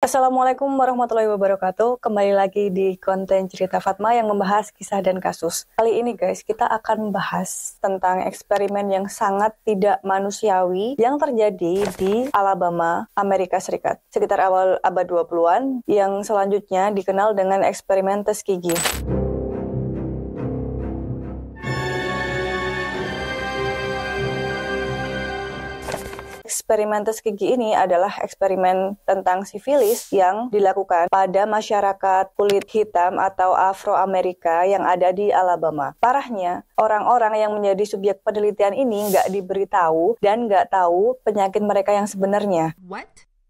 Assalamualaikum warahmatullahi wabarakatuh. Kembali lagi di konten cerita Fatma yang membahas kisah dan kasus. Kali ini guys, kita akan membahas tentang eksperimen yang sangat tidak manusiawi yang terjadi di Alabama, Amerika Serikat. Sekitar awal abad 20-an yang selanjutnya dikenal dengan eksperimen Tuskegee. Eksperimen Tuskegee ini adalah eksperimen tentang sifilis yang dilakukan pada masyarakat kulit hitam atau Afro-Amerika yang ada di Alabama. Parahnya, orang-orang yang menjadi subjek penelitian ini nggak diberitahu dan nggak tahu penyakit mereka yang sebenarnya. What?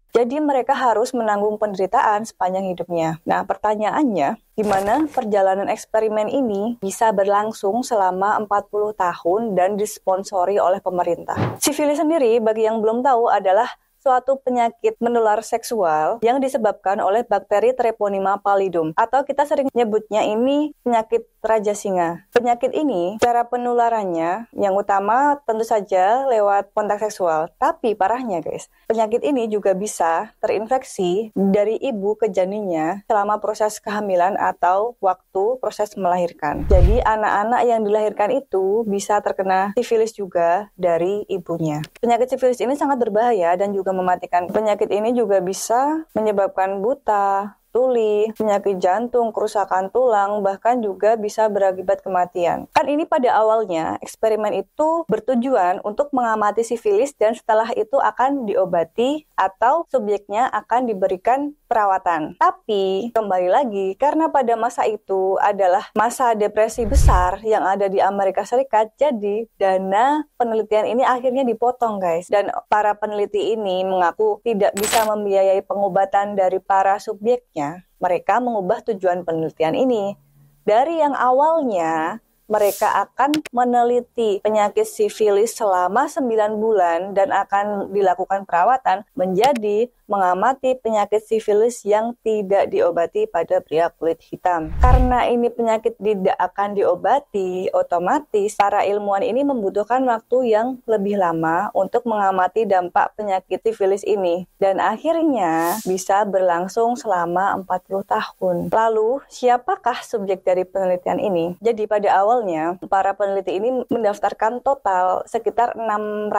Jadi mereka harus menanggung penderitaan sepanjang hidupnya. Nah, pertanyaannya, gimana perjalanan eksperimen ini bisa berlangsung selama 40 tahun dan disponsori oleh pemerintah? Sifilis sendiri, bagi yang belum tahu, adalah suatu penyakit menular seksual yang disebabkan oleh bakteri Treponema pallidum, atau kita sering nyebutnya ini penyakit Raja Singa. Penyakit ini, cara penularannya yang utama tentu saja lewat kontak seksual. Tapi parahnya guys, penyakit ini juga bisa terinfeksi dari ibu ke janinnya selama proses kehamilan atau waktu proses melahirkan. Jadi anak-anak yang dilahirkan itu bisa terkena sifilis juga dari ibunya. Penyakit sifilis ini sangat berbahaya dan juga mematikan. Penyakit ini juga bisa menyebabkan buta, tuli, penyakit jantung, kerusakan tulang, bahkan juga bisa berakibat kematian. Kan ini pada awalnya eksperimen itu bertujuan untuk mengamati sifilis dan setelah itu akan diobati atau subjeknya akan diberikan perawatan. Tapi kembali lagi, karena pada masa itu adalah masa depresi besar yang ada di Amerika Serikat, jadi dana penelitian ini akhirnya dipotong guys. Dan para peneliti ini mengaku tidak bisa membiayai pengobatan dari para subjeknya. Mereka mengubah tujuan penelitian ini. Dari yang awalnya mereka akan meneliti penyakit sifilis selama 9 bulan dan akan dilakukan perawatan menjadi mengamati penyakit sifilis yang tidak diobati pada pria kulit hitam. Karena ini penyakit tidak akan diobati, otomatis para ilmuwan ini membutuhkan waktu yang lebih lama untuk mengamati dampak penyakit sifilis ini. Dan akhirnya bisa berlangsung selama 40 tahun. Lalu, siapakah subjek dari penelitian ini? Jadi pada awalnya, para peneliti ini mendaftarkan total sekitar 600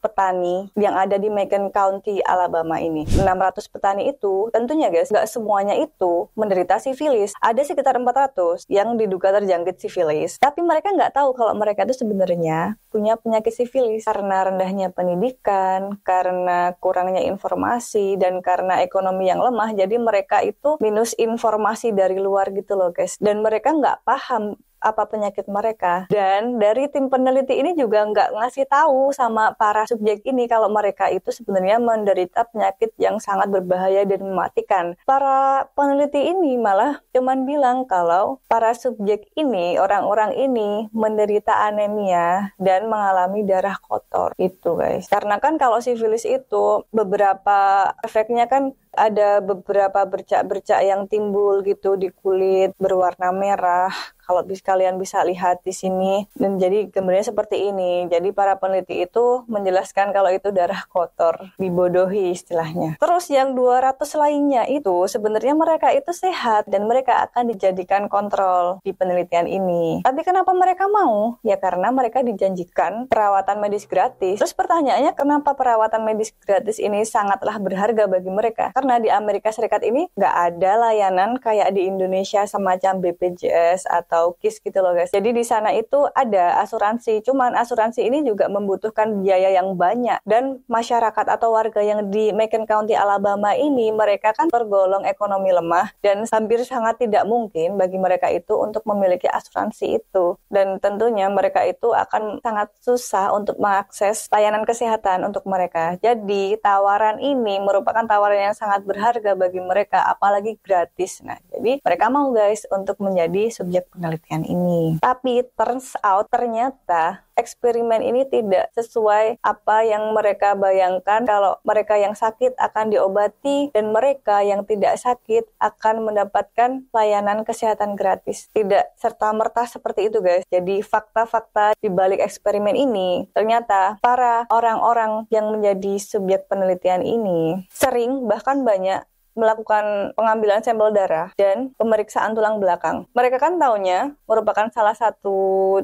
petani yang ada di Macon County, Alabama ini. 600 petani itu, tentunya guys, nggak semuanya itu menderita sifilis. Ada sekitar 400 yang diduga terjangkit sifilis. Tapi mereka nggak tahu kalau mereka itu sebenarnya punya penyakit sifilis. Karena rendahnya pendidikan, karena kurangnya informasi, dan karena ekonomi yang lemah, jadi mereka itu minus informasi dari luar gitu loh guys. Dan mereka nggak paham apa penyakit mereka. Dan dari tim peneliti ini juga nggak ngasih tahu sama para subjek ini kalau mereka itu sebenarnya menderita penyakit yang sangat berbahaya dan mematikan. Para peneliti ini malah cuman bilang kalau para subjek ini, orang-orang ini menderita anemia dan mengalami darah kotor. Itu guys. Karena kan kalau sifilis itu beberapa efeknya kan ada beberapa bercak-bercak yang timbul gitu di kulit berwarna merah. Kalau kalian bisa lihat di sini, dan jadi gambarnya seperti ini. Jadi para peneliti itu menjelaskan kalau itu darah kotor, dibodohi istilahnya. Terus yang 200 lainnya itu sebenarnya mereka itu sehat dan mereka akan dijadikan kontrol di penelitian ini. Tapi kenapa mereka mau? Ya karena mereka dijanjikan perawatan medis gratis. Terus pertanyaannya, kenapa perawatan medis gratis ini sangatlah berharga bagi mereka? Karena di Amerika Serikat ini nggak ada layanan kayak di Indonesia semacam BPJS atau KIS gitu loh guys. Jadi di sana itu ada asuransi, cuman asuransi ini juga membutuhkan biaya yang banyak. Dan masyarakat atau warga yang di Macon County, Alabama ini, mereka kan tergolong ekonomi lemah dan hampir sangat tidak mungkin bagi mereka itu untuk memiliki asuransi itu. Dan tentunya mereka itu akan sangat susah untuk mengakses layanan kesehatan untuk mereka. Jadi tawaran ini merupakan tawaran yang sangat berharga bagi mereka, apalagi gratis. Nah, jadi mereka mau guys untuk menjadi subjek penelitian ini. Tapi turns out ternyata eksperimen ini tidak sesuai apa yang mereka bayangkan, kalau mereka yang sakit akan diobati dan mereka yang tidak sakit akan mendapatkan layanan kesehatan gratis. Tidak serta-merta seperti itu guys. Jadi fakta-fakta di balik eksperimen ini, ternyata para orang-orang yang menjadi subjek penelitian ini sering bahkan banyak melakukan pengambilan sampel darah dan pemeriksaan tulang belakang. Mereka kan taunya merupakan salah satu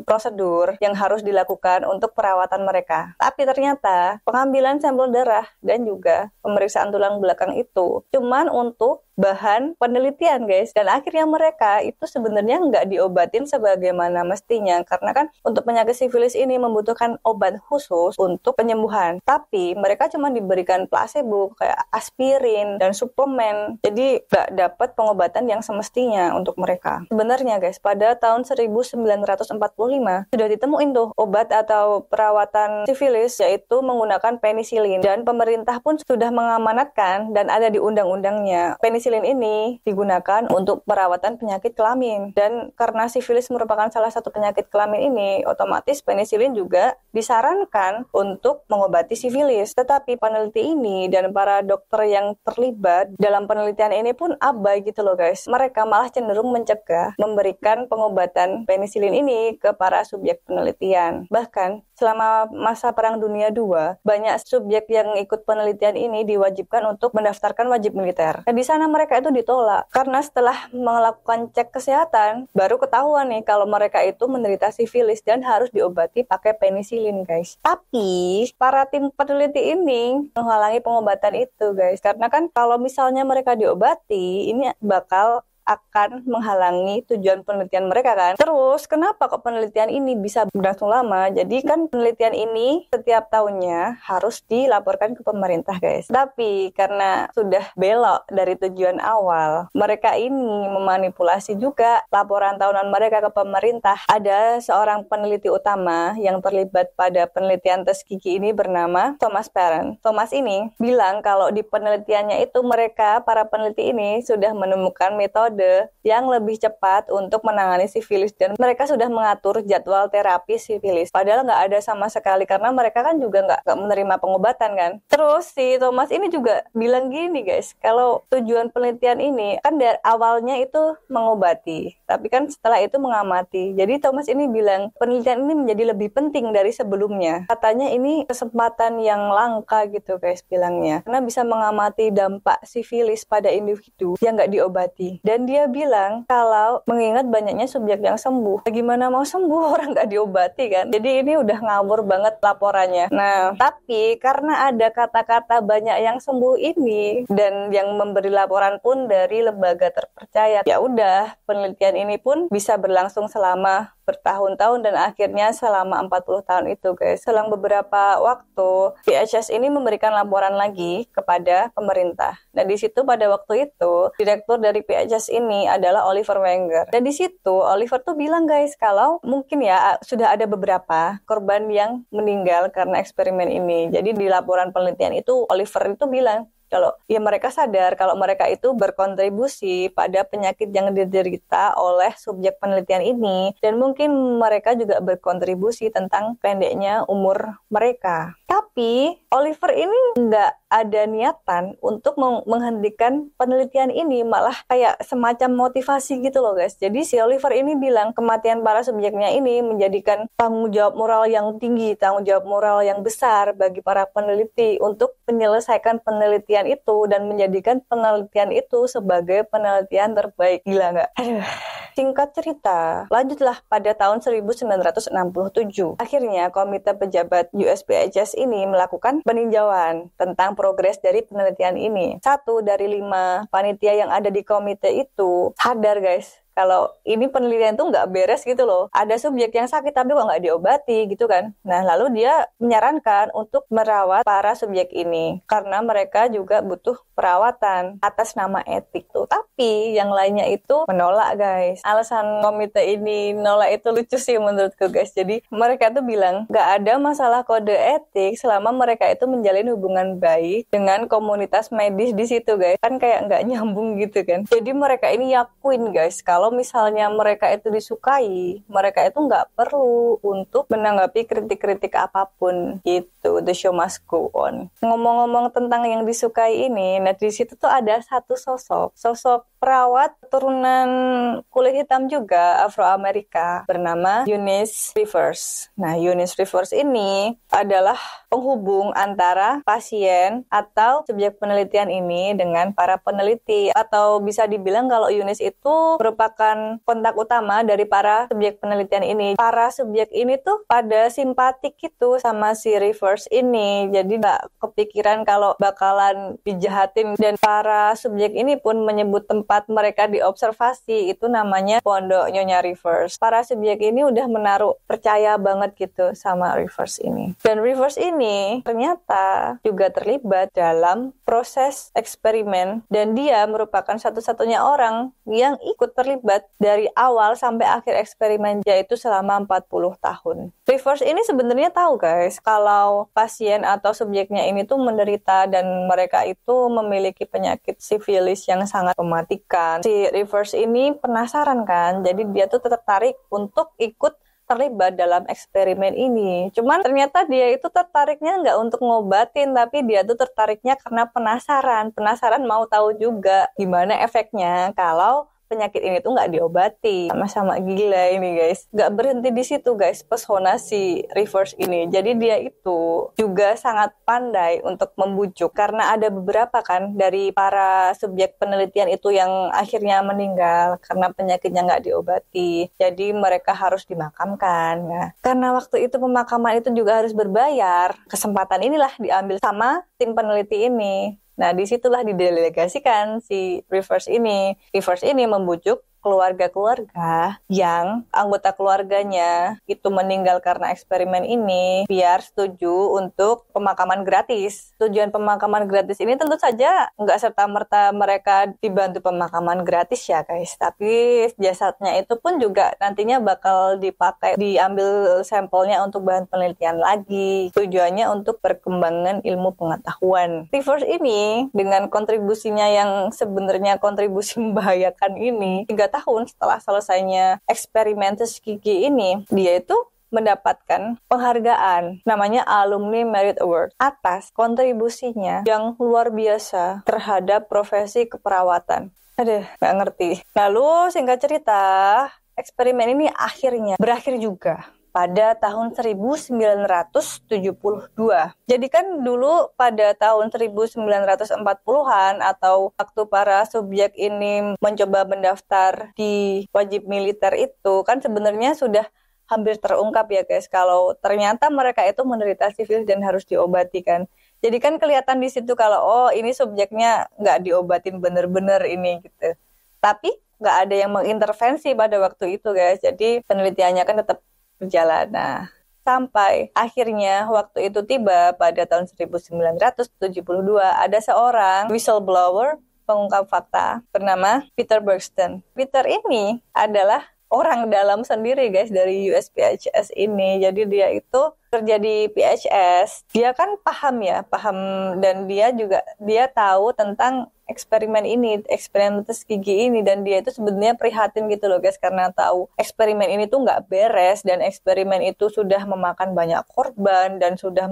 prosedur yang harus dilakukan untuk perawatan mereka. Tapi ternyata pengambilan sampel darah dan juga pemeriksaan tulang belakang itu cuman untuk bahan penelitian guys, dan akhirnya mereka itu sebenarnya nggak diobatin sebagaimana mestinya, karena kan untuk penyakit sifilis ini membutuhkan obat khusus untuk penyembuhan, tapi mereka cuma diberikan placebo kayak aspirin dan suplemen, jadi nggak dapat pengobatan yang semestinya untuk mereka. Sebenarnya guys, pada tahun 1945 sudah ditemuin tuh obat atau perawatan sifilis, yaitu menggunakan penisilin, dan pemerintah pun sudah mengamanatkan dan ada di undang-undangnya. Penisilin ini digunakan untuk perawatan penyakit kelamin, dan karena sifilis merupakan salah satu penyakit kelamin ini, otomatis penisilin juga disarankan untuk mengobati sifilis. Tetapi peneliti ini dan para dokter yang terlibat dalam penelitian ini pun abai gitu loh guys. Mereka malah cenderung mencegah memberikan pengobatan penisilin ini ke para subjek penelitian. Bahkan selama masa Perang Dunia II, banyak subjek yang ikut penelitian ini diwajibkan untuk mendaftarkan wajib militer. Nah, di sana mereka itu ditolak karena setelah melakukan cek kesehatan baru ketahuan nih kalau mereka itu menderita sifilis dan harus diobati pakai penisilin guys. Tapi para tim peneliti ini menghalangi pengobatan itu guys, karena kan kalau misalnya mereka diobati ini bakal akan menghalangi tujuan penelitian mereka kan. Terus kenapa kok penelitian ini bisa berlangsung lama? Jadi kan penelitian ini setiap tahunnya harus dilaporkan ke pemerintah guys. Tapi karena sudah belok dari tujuan awal, mereka ini memanipulasi juga laporan tahunan mereka ke pemerintah. Ada seorang peneliti utama yang terlibat pada penelitian tes gigi ini bernama Thomas Parent. Thomas ini bilang kalau di penelitiannya itu mereka, para peneliti ini sudah menemukan metode yang lebih cepat untuk menangani sifilis, dan mereka sudah mengatur jadwal terapi sifilis. Padahal nggak ada sama sekali karena mereka kan juga nggak menerima pengobatan kan. Terus si Thomas ini juga bilang gini guys, kalau tujuan penelitian ini kan dari awalnya itu mengobati, tapi kan setelah itu mengamati. Jadi Thomas ini bilang penelitian ini menjadi lebih penting dari sebelumnya. Katanya ini kesempatan yang langka gitu guys bilangnya, karena bisa mengamati dampak sifilis pada individu yang nggak diobati. Dan dia bilang kalau mengingat banyaknya subjek yang sembuh, gimana mau sembuh orang nggak diobati kan. Jadi ini udah ngawur banget laporannya. Nah, tapi karena ada kata-kata banyak yang sembuh ini dan yang memberi laporan pun dari lembaga terpercaya, ya udah penelitian ini pun bisa berlangsung selama bertahun-tahun dan akhirnya selama 40 tahun itu guys. Selang beberapa waktu PHS ini memberikan laporan lagi kepada pemerintah. Nah di situ pada waktu itu direktur dari PHS ini adalah Oliver Wenger. Dan di situ Oliver tuh bilang guys kalau mungkin ya sudah ada beberapa korban yang meninggal karena eksperimen ini. Jadi di laporan penelitian itu Oliver itu bilang kalau ya mereka sadar kalau mereka itu berkontribusi pada penyakit yang diderita oleh subjek penelitian ini, dan mungkin mereka juga berkontribusi tentang pendeknya umur mereka. Tapi Oliver ini nggak ada niatan untuk menghentikan penelitian ini, malah kayak semacam motivasi gitu loh guys. Jadi si Oliver ini bilang kematian para subjeknya ini menjadikan tanggung jawab moral yang tinggi, tanggung jawab moral yang besar bagi para peneliti untuk menyelesaikan penelitian itu dan menjadikan penelitian itu sebagai penelitian terbaik. Gila nggak? Aduh. Singkat cerita, lanjutlah pada tahun 1967. Akhirnya komite pejabat USPHS ini melakukan peninjauan tentang progres dari penelitian ini. 1 dari 5 panitia yang ada di komite itu sadar guys, kalau ini penelitian itu nggak beres gitu loh. Ada subjek yang sakit tapi kok nggak diobati gitu kan. Nah lalu dia menyarankan untuk merawat para subjek ini karena mereka juga butuh perawatan atas nama etik tuh. Tapi yang lainnya itu menolak guys. Alasan komite ini nolak itu lucu sih menurutku guys. Jadi mereka tuh bilang nggak ada masalah kode etik selama mereka itu menjalin hubungan baik dengan komunitas medis di situ guys. Kan kayak nggak nyambung gitu kan. Jadi mereka ini yakin guys kalau misalnya mereka itu disukai, mereka itu nggak perlu untuk menanggapi kritik-kritik apapun gitu. The show must go on. Ngomong-ngomong tentang yang disukai ini, nah di situ tuh ada satu sosok perawat keturunan kulit hitam juga Afro-Amerika bernama Eunice Rivers. Nah, Eunice Rivers ini adalah penghubung antara pasien atau subjek penelitian ini dengan para peneliti, atau bisa dibilang kalau Eunice itu merupakan kontak utama dari para subjek penelitian ini. Para subjek ini tuh pada simpatik gitu sama si Rivers ini, jadi nggak kepikiran kalau bakalan dijahatin, dan para subjek ini pun menyebut tempat mereka diobservasi itu namanya Pondok Nyonya Rivers. Para subjek ini udah menaruh percaya banget gitu sama Rivers ini. Dan Rivers ini ternyata juga terlibat dalam proses eksperimen, dan dia merupakan satu-satunya orang yang ikut terlibat dari awal sampai akhir eksperimen, yaitu selama 40 tahun. Rivers ini sebenarnya tahu guys, kalau pasien atau subjeknya ini tuh menderita dan mereka itu memiliki penyakit sifilis yang sangat mematikan. Si Rivers ini penasaran kan, jadi dia tuh tertarik untuk ikut terlibat dalam eksperimen ini. Cuman ternyata dia itu tertariknya nggak untuk ngobatin, tapi dia tuh tertariknya karena penasaran. Penasaran mau tahu juga gimana efeknya kalau penyakit ini tuh nggak diobati. Sama-sama gila ini guys. Nggak berhenti di situ guys, pesona si Rivers ini. Jadi dia itu juga sangat pandai untuk membujuk. Karena ada beberapa kan dari para subjek penelitian itu yang akhirnya meninggal karena penyakitnya nggak diobati. Jadi mereka harus dimakamkan. Nah, karena waktu itu pemakaman itu juga harus berbayar. Kesempatan inilah diambil sama tim peneliti ini. Nah, disitulah didelegasikan si Rivers ini. Rivers ini membujuk keluarga-keluarga yang anggota keluarganya itu meninggal karena eksperimen ini biar setuju untuk pemakaman gratis. Tujuan pemakaman gratis ini tentu saja nggak serta-merta mereka dibantu pemakaman gratis ya guys, tapi jasadnya itu pun juga nantinya bakal dipakai, diambil sampelnya untuk bahan penelitian lagi. Tujuannya untuk perkembangan ilmu pengetahuan. Rivers ini dengan kontribusinya yang sebenarnya kontribusi membahayakan ini, 3 tahun setelah selesainya eksperimen tes gigi ini, dia itu mendapatkan penghargaan namanya Alumni Merit Award atas kontribusinya yang luar biasa terhadap profesi keperawatan. Aduh, nggak ngerti. Lalu singkat cerita, eksperimen ini akhirnya berakhir juga pada tahun 1972. Jadi kan dulu pada tahun 1940-an atau waktu para subjek ini mencoba mendaftar di wajib militer itu kan sebenarnya sudah hampir terungkap ya guys, kalau ternyata mereka itu menderita sifilis dan harus diobati kan. Jadi kan kelihatan di situ kalau oh ini subjeknya nggak diobatin bener-bener ini gitu. Tapi nggak ada yang mengintervensi pada waktu itu guys, jadi penelitiannya kan tetap berjalan. Nah, sampai akhirnya waktu itu tiba pada tahun 1972 ada seorang whistleblower pengungkap fakta bernama Peter Bergsten. Peter ini adalah orang dalam sendiri guys dari USPHS ini. Jadi dia itu kerja di PHS. Dia kan paham dan dia tahu tentang eksperimen ini, eksperimen tes gigi ini, dan dia itu sebenarnya prihatin gitu loh guys, karena tahu eksperimen ini tuh nggak beres dan eksperimen itu sudah memakan banyak korban dan sudah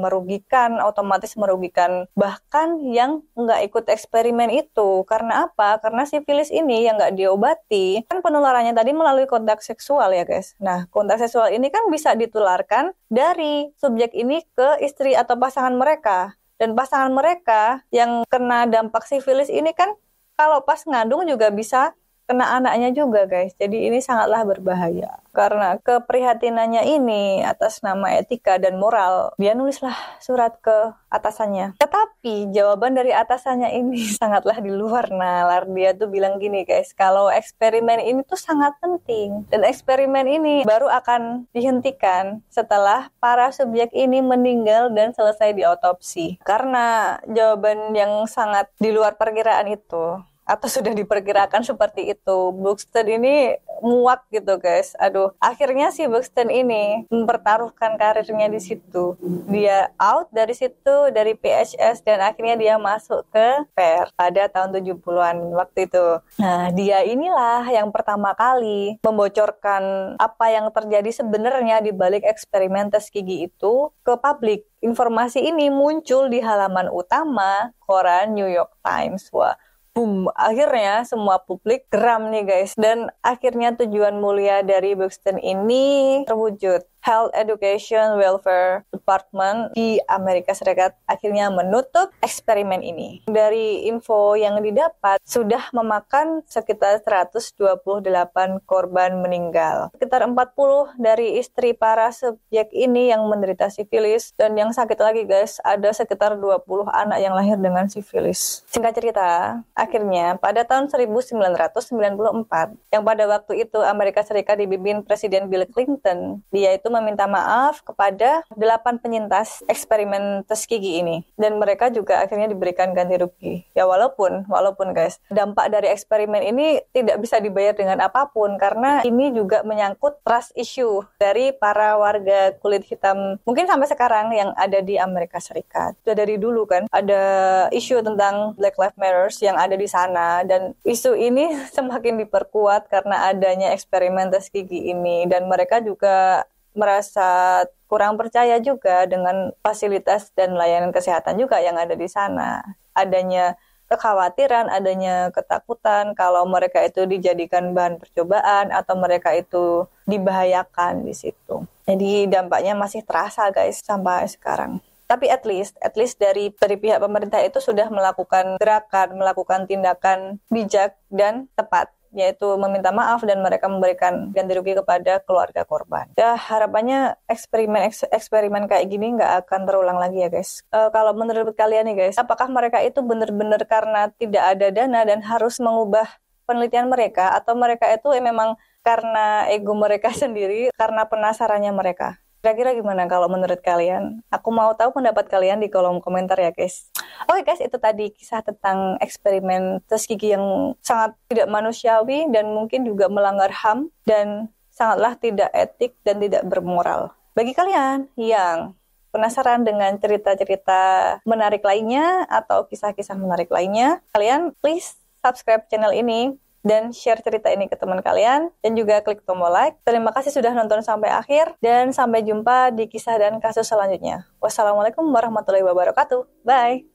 otomatis merugikan bahkan yang nggak ikut eksperimen itu. Karena apa? Karena sifilis ini yang nggak diobati kan penularannya tadi melalui kontak seksual ya guys. Nah, kontak seksual ini kan bisa ditularkan dari subjek ini ke istri atau pasangan mereka. Dan pasangan mereka yang kena dampak sifilis ini kan kalau pas ngandung juga bisa kena anaknya juga guys. Jadi ini sangatlah berbahaya. Karena keprihatinannya ini atas nama etika dan moral, dia nulislah surat ke atasannya. Tetapi jawaban dari atasannya ini sangatlah di luar nalar. Dia tuh bilang gini guys, kalau eksperimen ini tuh sangat penting. Dan eksperimen ini baru akan dihentikan setelah para subjek ini meninggal dan selesai diotopsi. Karena jawaban yang sangat di luar perkiraan itu, atau sudah diperkirakan seperti itu, Bergsten ini muak gitu guys. Aduh, akhirnya si Bergsten ini mempertaruhkan karirnya di situ. Dia out dari situ, dari PHS, dan akhirnya dia masuk ke PER pada tahun 70-an waktu itu. Nah, dia inilah yang pertama kali membocorkan apa yang terjadi sebenarnya di balik eksperimen tes gigi itu ke publik. Informasi ini muncul di halaman utama koran New York Times. Wah, boom, akhirnya semua publik geram nih guys. Dan akhirnya tujuan mulia dari Buxton ini terwujud. Health Education Welfare Department di Amerika Serikat akhirnya menutup eksperimen ini. Dari info yang didapat, sudah memakan sekitar 128 korban meninggal. Sekitar 40 dari istri para subjek ini yang menderita sifilis, dan yang sakit lagi guys, ada sekitar 20 anak yang lahir dengan sifilis. Singkat cerita, akhirnya pada tahun 1994, yang pada waktu itu Amerika Serikat dipimpin Presiden Bill Clinton, dia itu meminta maaf kepada 8 penyintas eksperimen Tuskegee ini, dan mereka juga akhirnya diberikan ganti rugi. Ya walaupun guys, dampak dari eksperimen ini tidak bisa dibayar dengan apapun karena ini juga menyangkut trust issue dari para warga kulit hitam mungkin sampai sekarang yang ada di Amerika Serikat. Sudah dari dulu kan ada isu tentang Black Lives Matter yang ada di sana, dan isu ini semakin diperkuat karena adanya eksperimen Tuskegee ini, dan mereka juga merasa kurang percaya juga dengan fasilitas dan layanan kesehatan juga yang ada di sana. Adanya kekhawatiran, adanya ketakutan kalau mereka itu dijadikan bahan percobaan atau mereka itu dibahayakan di situ. Jadi dampaknya masih terasa guys sampai sekarang. Tapi at least dari pihak pemerintah itu sudah melakukan gerakan, melakukan tindakan bijak dan tepat, yaitu meminta maaf dan mereka memberikan ganti rugi kepada keluarga korban. Ya harapannya eksperimen kayak gini nggak akan terulang lagi ya guys. Kalau menurut kalian nih guys, apakah mereka itu benar-benar karena tidak ada dana dan harus mengubah penelitian mereka, atau mereka itu memang karena ego mereka sendiri, karena penasarannya mereka? Kira-kira gimana kalau menurut kalian? Aku mau tahu pendapat kalian di kolom komentar ya guys. Oke guys, itu tadi kisah tentang eksperimen Tuskegee yang sangat tidak manusiawi dan mungkin juga melanggar HAM dan sangatlah tidak etik dan tidak bermoral. Bagi kalian yang penasaran dengan cerita-cerita menarik lainnya atau kisah-kisah menarik lainnya, kalian please subscribe channel ini dan share cerita ini ke teman kalian, dan juga klik tombol like. Terima kasih sudah nonton sampai akhir, dan sampai jumpa di kisah dan kasus selanjutnya. Wassalamualaikum warahmatullahi wabarakatuh. Bye!